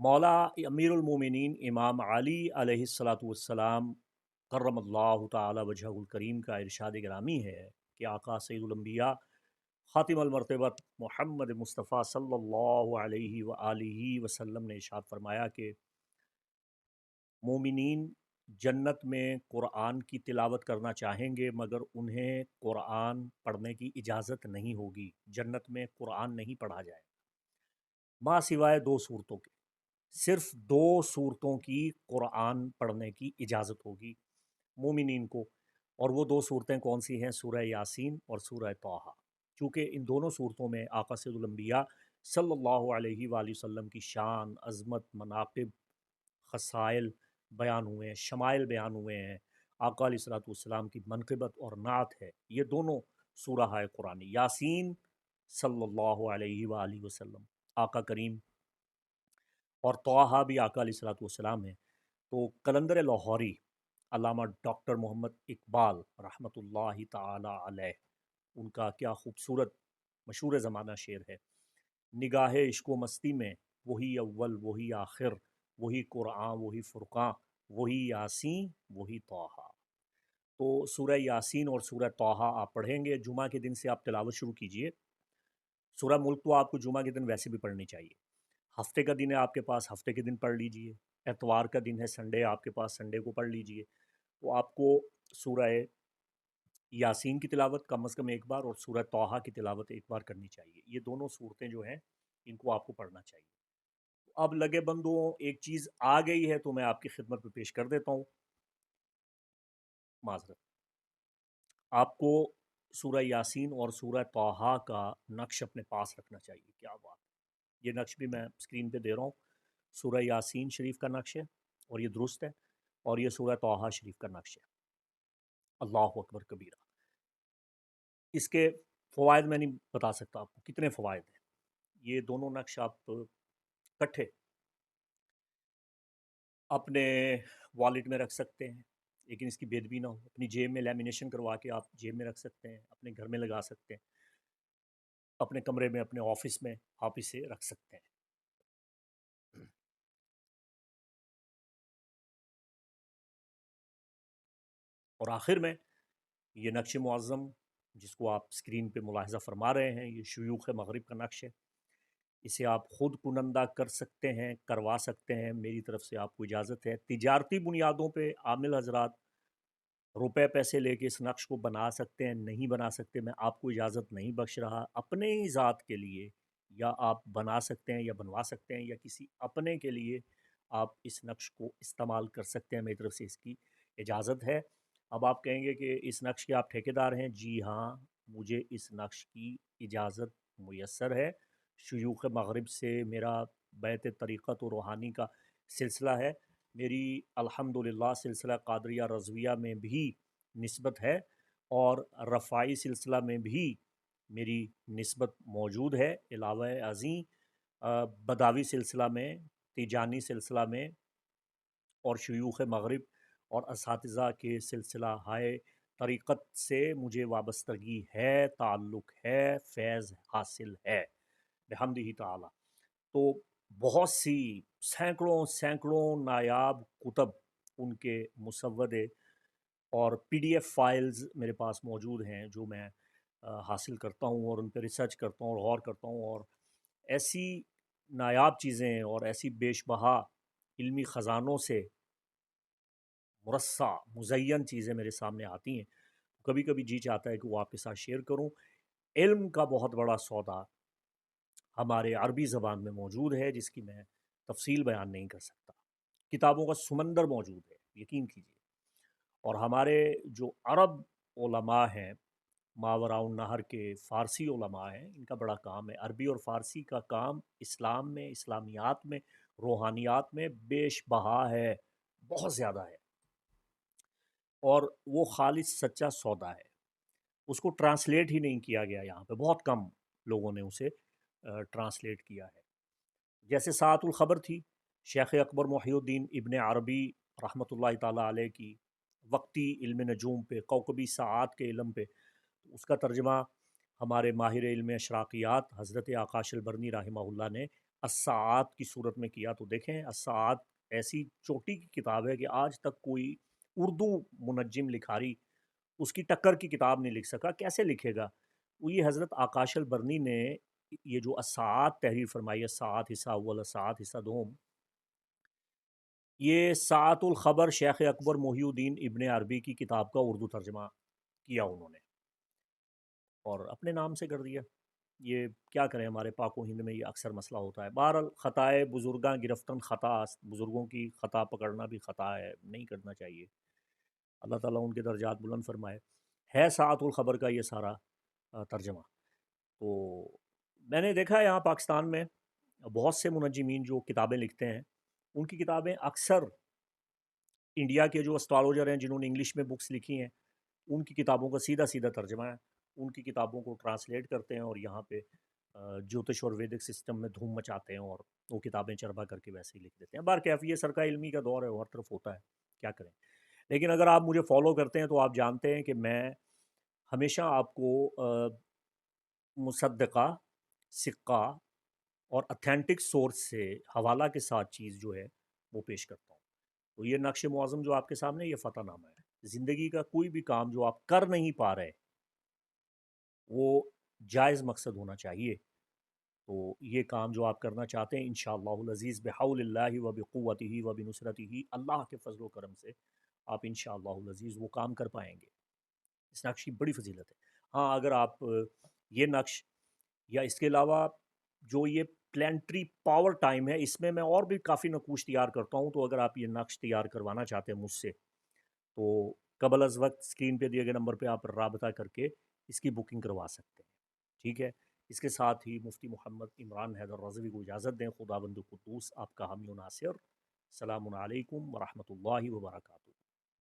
मौला अमीरुल मोमिनीन इमाम अली अलैहिस्सलातु वस्सलाम करमल्लाहु ताला वजहुल करीम का इरशाद गिरामी है कि आका सय्यिदुल अंबिया ख़ातिमुल मरतबत मोहम्मद मुस्तफ़ा सल्लल्लाहु अलैहि व आलिहि वसल्लम ने इरशाद फरमाया कि मोमिनीन जन्नत में कुरान की तिलावत करना चाहेंगे मगर उन्हें कुरान पढ़ने की इजाज़त नहीं होगी। जन्नत में कुरान नहीं पढ़ा जाए माँ सिवाय दो सूरतों के। सिर्फ दो सूरतों की कुरान पढ़ने की इजाज़त होगी मोमिनीन को। और वो दो सूरतें कौन सी हैं? सूरह यासीन और सूरह तौहा। चूँकि इन दोनों सूरतों में आका सय्यिदुल अंबिया सल्लल्लाहु अलैहि वसल्लम की शान, अज़मत, मनाक़िब, ख़साइल बयान हुए हैं, शमाइल बयान हुए हैं। आका अलैहिस्सलातु वस्सलाम की मनक़िबत और नात है। ये दोनों सूरह है कुरानी। यासीन सल्लल्लाहु अलैहि वसल्लम आका करीम, और तौहा भी आका अलैहिस्सलातु वस्सलाम है। तो कलंदर लाहौरी अल्लामा डॉक्टर मोहम्मद इकबाल रहमतुल्लाहि ताला अलैह, उनका क्या खूबसूरत मशहूर ज़माना शेर है। निगाह इश्क व मस्ती में वही अव्वल वही आखिर, वही कुरान वही फ़ुरक़ान, वही यासीन वही तौहा। तो सूरह यासीन और सूरह तौहा आप पढ़ेंगे। जुमा के दिन से आप तिलावत शुरू कीजिए। सूरह मुल्क तो आपको जुमा के दिन वैसे भी पढ़नी चाहिए। हफ्ते का दिन है आपके पास, हफ्ते के दिन पढ़ लीजिए। एतवार का दिन है, संडे आपके पास, संडे को पढ़ लीजिए। तो आपको सूरह यासीन की तिलावत कम अज़ कम एक बार और सूरह तौहा की तिलावत एक बार करनी चाहिए। ये दोनों सूरतें जो हैं इनको आपको पढ़ना चाहिए। अब लगे बंदों, एक चीज़ आ गई है तो मैं आपकी खिदमत में पेश कर देता हूँ। माज़रत, आपको सूरह यासीन और सूरह तौहा का नक्श अपने पास रखना चाहिए। क्या बात है! ये नक्श भी मैं स्क्रीन पे दे रहा हूँ। सूरह यासीन शरीफ का नक्श है और ये दुरुस्त है, और ये सूरह तौहा शरीफ का नक्श है। अल्लाहु अकबर कबीरा। इसके फ़वाइद मैं नहीं बता सकता आपको कितने फ़वाइद हैं। ये दोनों नक्श आप इकट्ठे अपने वॉलेट में रख सकते हैं, लेकिन इसकी बेदबी ना हो। अपनी जेब में लैमिनेशन करवा के आप जेब में रख सकते हैं, अपने घर में लगा सकते हैं, अपने कमरे में, अपने ऑफिस में आप इसे रख सकते हैं। और आखिर में ये नक्श मुअज़्ज़म जिसको आप स्क्रीन पे मुलाहिज़ा फरमा रहे हैं, ये शुयूख़ मग़रिब का नक्श है। इसे आप ख़ुद कुनंदा कर सकते हैं, करवा सकते हैं, मेरी तरफ़ से आपको इजाज़त है। तिजारती बुनियादों पे आमिल हज़रात रुपए पैसे लेके इस नक्श को बना सकते हैं, नहीं बना सकते, मैं आपको इजाज़त नहीं बख्श रहा। अपने ही ज़ात के लिए या आप बना सकते हैं या बनवा सकते हैं, या किसी अपने के लिए आप इस नक्श को इस्तेमाल कर सकते हैं। मेरी तरफ़ से इसकी इजाज़त है। अब आप कहेंगे कि इस नक्श के आप ठेकेदार हैं। जी हाँ, मुझे इस नक्श की इजाज़त मुयस्सर है। शुयूख़ मग़रिब से मेरा बैत तरीक़त और रूहानी का सिलसिला है। मेरी अल्हम्दुलिल्लाह सिलसिला क़ादरिया रज़विया में भी निस्बत है, और रफ़ाई सिलसिला में भी मेरी निस्बत मौजूद है। अलावा अज़ीं बदावी सिलसिला में, तिजानी सिलसिला में, और शुयूख़ मग़रिब और असातिज़ा के सिलसिला हाय तरीक़त से मुझे वाबस्तगी है, ताल्लुक़ है, फ़ैज़ हासिल है बिहम्दिही ताला। तो बहुत सी सैकड़ों नायाब कुतब, उनके मुसव्वदे और पीडीएफ फाइल्स मेरे पास मौजूद हैं, जो मैं हासिल करता हूँ और उन पे रिसर्च करता हूँ और गौर करता हूँ। और ऐसी नायाब चीज़ें और ऐसी बेशबहा इल्मी ख़ज़ानों से मुरस्सा मुज़य्यन चीज़ें मेरे सामने आती हैं। कभी कभी जी चाहता है कि वो आपके साथ शेयर करूँ। इल्म का बहुत बड़ा सौदा हमारे अरबी ज़बान में मौजूद है, जिसकी मैं तफ़सील बयान नहीं कर सकता। किताबों का समंदर मौजूद है, यकीन कीजिए। और हमारे जो अरब उलमा हैं, मावराउन नहर के फ़ारसी उलमा हैं, इनका बड़ा काम है। अरबी और फ़ारसी का काम इस्लाम में, इस्लामियात में, रूहानियात में बेशबहा है, बहुत ज़्यादा है। और वो खालिस सच्चा सौदा है। उसको ट्रांसलेट ही नहीं किया गया यहाँ पे, बहुत कम लोगों ने उसे ट्रांसलेट किया है। जैसे साअतुल ख़बर थी, शेख अकबर मुहिउद्दीन इब्न अरबी रहमतुल्लाहि ताला अलैह की, वक्ती इल्म नजूम पे, कौकबी साआत के इल्म पे, उसका तर्जमा हमारे माहिर इल्म अशराक़ियात हज़रत आकाश अलबरनी रहमहुल्लाह ने الساعات کی صورت میں کیا تو دیکھیں الساعات ایسی چوٹی کی کتاب ہے کہ آج تک کوئی اردو منجم لکھاری اس کی ٹکر کی کتاب نہیں لکھ سکا. کیسے لکھے گا؟ وہ یہ حضرت آکاش البرنی نے یہ جو الساعات تحریر فرمائی ہے، الساعات حصہ اول، الساعات حصہ دوم، یہ ساعت الخبر شیخ اکبر محی الدین ابن عربی کی کتاب کا اردو ترجمہ کیا انہوں نے اور اپنے نام سے کر دیا. یہ کیا کریں، ہمارے پاک و ہند میں یہ اکثر مسئلہ ہوتا ہے. بہرحال خطائے بزرگاں گرفتن خطا است، بزرگوں کی خطا پکڑنا بھی خطا ہے، نہیں کرنا چاہیے. اللہ تعالیٰ ان کے درجات بلند فرمائے. ہے ساعت الخبر کا یہ سارا ترجمہ. تو میں نے دیکھا ہے یہاں پاکستان میں بہت سے منجمین جو کتابیں لکھتے ہیں، ان کی کتابیں اکثر انڈیا کے جو اسٹرالوجر ہیں جنہوں نے انگلش میں بکس لکھی ہیں، ان کی کتابوں کا سیدھا سیدھا ترجمہ ہے. ان کی کتابوں کو ٹرانسلیٹ کرتے ہیں اور یہاں پہ جوتش اور ویدک سسٹم میں دھوم مچاتے ہیں اور وہ کتابیں چربا کر کے ویسے ہی لکھ دیتے ہیں. بہرکیف یہ سرکہ علمی کا دور ہے، ہر طرف ہوتا ہے، کیا کریں. لیکن اگر آپ مجھے فالو کرتے ہیں تو آپ جانتے ہیں کہ میں ہمیشہ آپ کو مصدقہ، سکہ اور اتھینٹک سورس سے حوالہ کے ساتھ چیز جو ہے وہ پیش کرتا ہوں. تو یہ نقش معظم جو آپ کے سامنے، یہ فتح نامہ ہے. زندگی کا کوئی بھی کام جو آپ کر نہیں پا رہے وہ جائز مقصد ہونا چاہیے. تو یہ کام جو آپ کرنا چاہتے ہیں انشاءاللہ العزیز بحول اللہ و بقوتہ و بنصرتہ، اللہ کے فضل و کرم سے آپ انشاءاللہ العزیز وہ کام کر پائیں گے. اس نقش کی بڑی فضیلت ہے. ہاں اگر آپ یہ نقش یا اس کے علاوہ جو یہ پلانٹری پاور ٹائم ہے، اس میں اور بھی کافی نقوش تیار کرتا ہوں، تو اگر آپ یہ نقش تیار کروانا چاہتے ہیں مجھ سے تو قبل از وقت اسکرین پہ دیے گئے نمبر پہ آپ رابطہ کر کے اس کی بکنگ کروا سکتے ہیں. ٹھیک ہے. اس کے ساتھ ہی مفتی محمد عمران حیدر رضوی کو اجازت دیں. خدا بند قدوس آپ کا حامی و ناصر. السلام علیکم ورحمۃ اللہ وبرکاتہ.